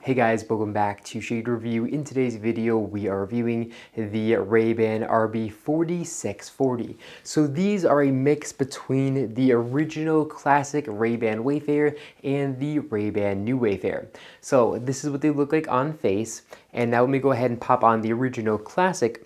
Hey guys, welcome back to Shade Review. In today's video, we are reviewing the Ray-Ban RB4640. So these are a mix between the original classic Ray-Ban Wayfarer and the Ray-Ban New Wayfarer. So this is what they look like on face. And now let me go ahead and pop on the original classic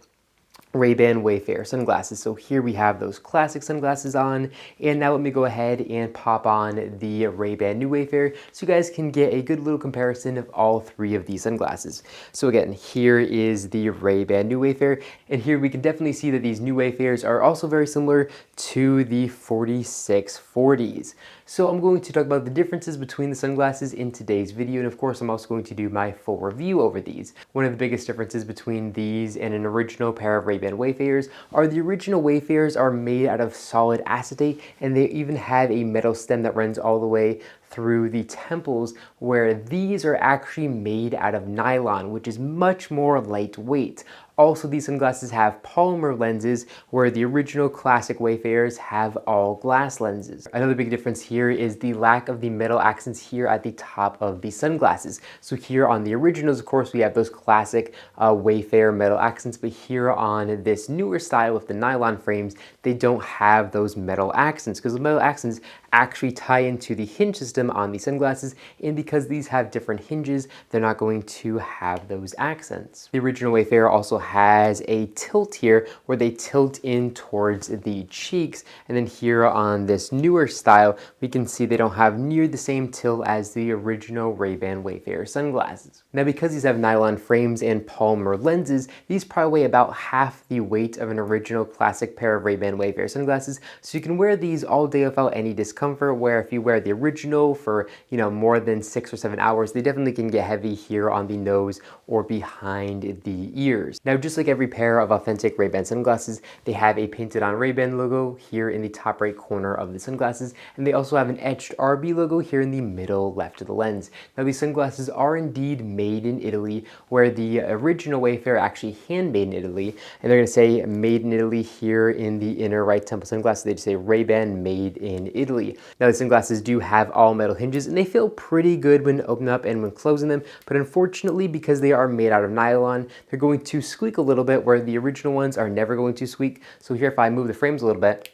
Ray-Ban Wayfarer sunglasses. So here we have those classic sunglasses on, and now let me go ahead and pop on the Ray-Ban New Wayfarer so you guys can get a good little comparison of all three of these sunglasses. So again, here is the Ray-Ban New Wayfarer, and here we can definitely see that these New Wayfarers are also very similar to the 4640s. So I'm going to talk about the differences between the sunglasses in today's video, and of course I'm also going to do my full review over these. One of the biggest differences between these and an original pair of Ray-Ban Wayfarers are the original Wayfarers are made out of solid acetate, and they even have a metal stem that runs all the way through the temples, where these are actually made out of nylon, which is much more lightweight. Also, these sunglasses have polymer lenses, where the original classic Wayfarers have all glass lenses. Another big difference here is the lack of the metal accents here at the top of the sunglasses. So here on the originals, of course, we have those classic Wayfarer metal accents, but here on this newer style with the nylon frames, they don't have those metal accents, because the metal accents actually tie into the hinge system on the sunglasses, and because these have different hinges, they're not going to have those accents. The original Wayfarer also has a tilt here where they tilt in towards the cheeks, and then here on this newer style, we can see they don't have near the same tilt as the original Ray-Ban Wayfarer sunglasses. Now, because these have nylon frames and polymer lenses, these probably weigh about half the weight of an original classic pair of Ray-Ban Wayfarer sunglasses, so you can wear these all day without any discomfort, where if you wear the original for, more than 6 or 7 hours, they definitely can get heavy here on the nose or behind the ears. Now, just like every pair of authentic Ray-Ban sunglasses, they have a painted on Ray-Ban logo here in the top right corner of the sunglasses, and they also have an etched RB logo here in the middle left of the lens. Now, these sunglasses are indeed made in Italy, where the original Wayfarer actually handmade in Italy, and they're going to say made in Italy here in the inner right temple sunglasses. They just say Ray-Ban made in Italy. Now, the sunglasses do have all metal hinges, and they feel pretty good when opening up and when closing them, but unfortunately, because they are made out of nylon, they're going to squeak a little bit, where the original ones are never going to squeak. So here, if I move the frames a little bit,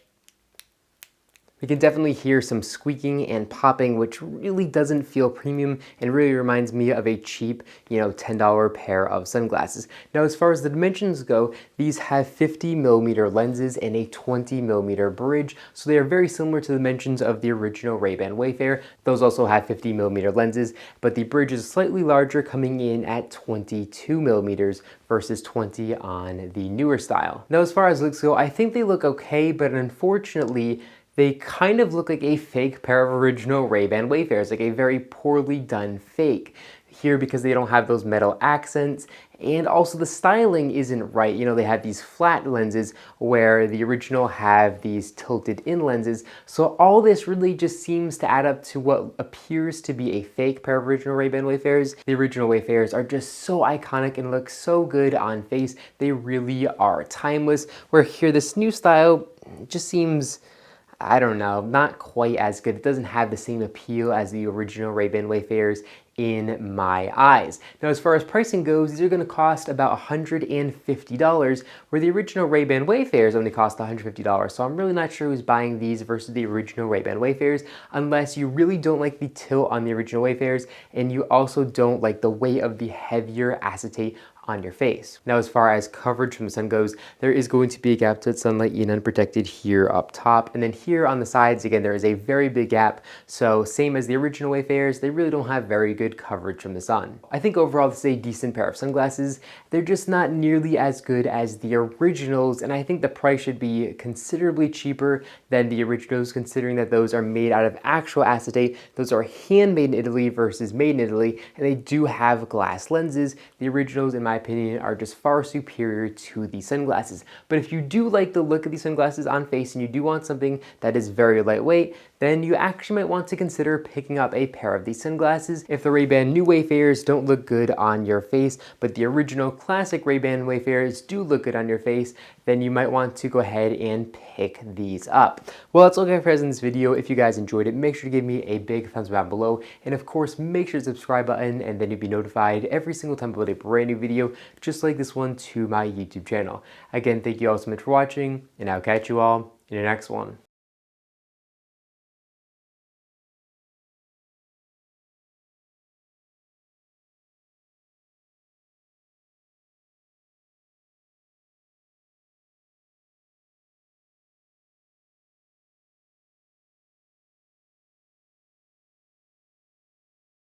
we can definitely hear some squeaking and popping, which really doesn't feel premium and really reminds me of a cheap, $10 pair of sunglasses. Now, as far as the dimensions go, these have 50mm lenses and a 20mm bridge, so they are very similar to the dimensions of the original Ray-Ban Wayfarer. Those also have 50mm lenses, but the bridge is slightly larger, coming in at 22mm versus 20 on the newer style. Now, as far as looks go, I think they look okay, but unfortunately, they kind of look like a fake pair of original Ray-Ban Wayfarers, like a very poorly done fake. Here, because they don't have those metal accents, and also the styling isn't right. They have these flat lenses where the original have these tilted in lenses. So all this really just seems to add up to what appears to be a fake pair of original Ray-Ban Wayfarers. The original Wayfarers are just so iconic and look so good on face. They really are timeless, where here this new style just seems, I don't know, not quite as good. It doesn't have the same appeal as the original Ray-Ban Wayfarers in my eyes. Now, as far as pricing goes, these are going to cost about $150, where the original Ray-Ban Wayfarers only cost $150. So I'm really not sure who's buying these versus the original Ray-Ban Wayfarers, unless you really don't like the tilt on the original Wayfarers, and you also don't like the weight of the heavier acetate on your face. Now, as far as coverage from the sun goes, there is going to be a gap to sunlight in unprotected here up top, and then here on the sides, again, there is a very big gap. So same as the original Wayfarers, they really don't have very good coverage from the sun. I think overall this is a decent pair of sunglasses. They're just not nearly as good as the originals, and I think the price should be considerably cheaper than the originals, considering that those are made out of actual acetate. Those are handmade in Italy versus made in Italy, and they do have glass lenses. The originals, in my opinion, are just far superior to the sunglasses. But if you do like the look of these sunglasses on face and you do want something that is very lightweight, then you actually might want to consider picking up a pair of these sunglasses. If the Ray-Ban New Wayfarers don't look good on your face, but the original classic Ray-Ban Wayfarers do look good on your face, then you might want to go ahead and pick these up. Well, that's all I have for in this video. If you guys enjoyed it, make sure to give me a big thumbs up down below, and of course make sure to subscribe button, and then you'll be notified every single time I upload a brand new video just like this one to my YouTube channel. Again, thank you all so much for watching, and I'll catch you all in the next one.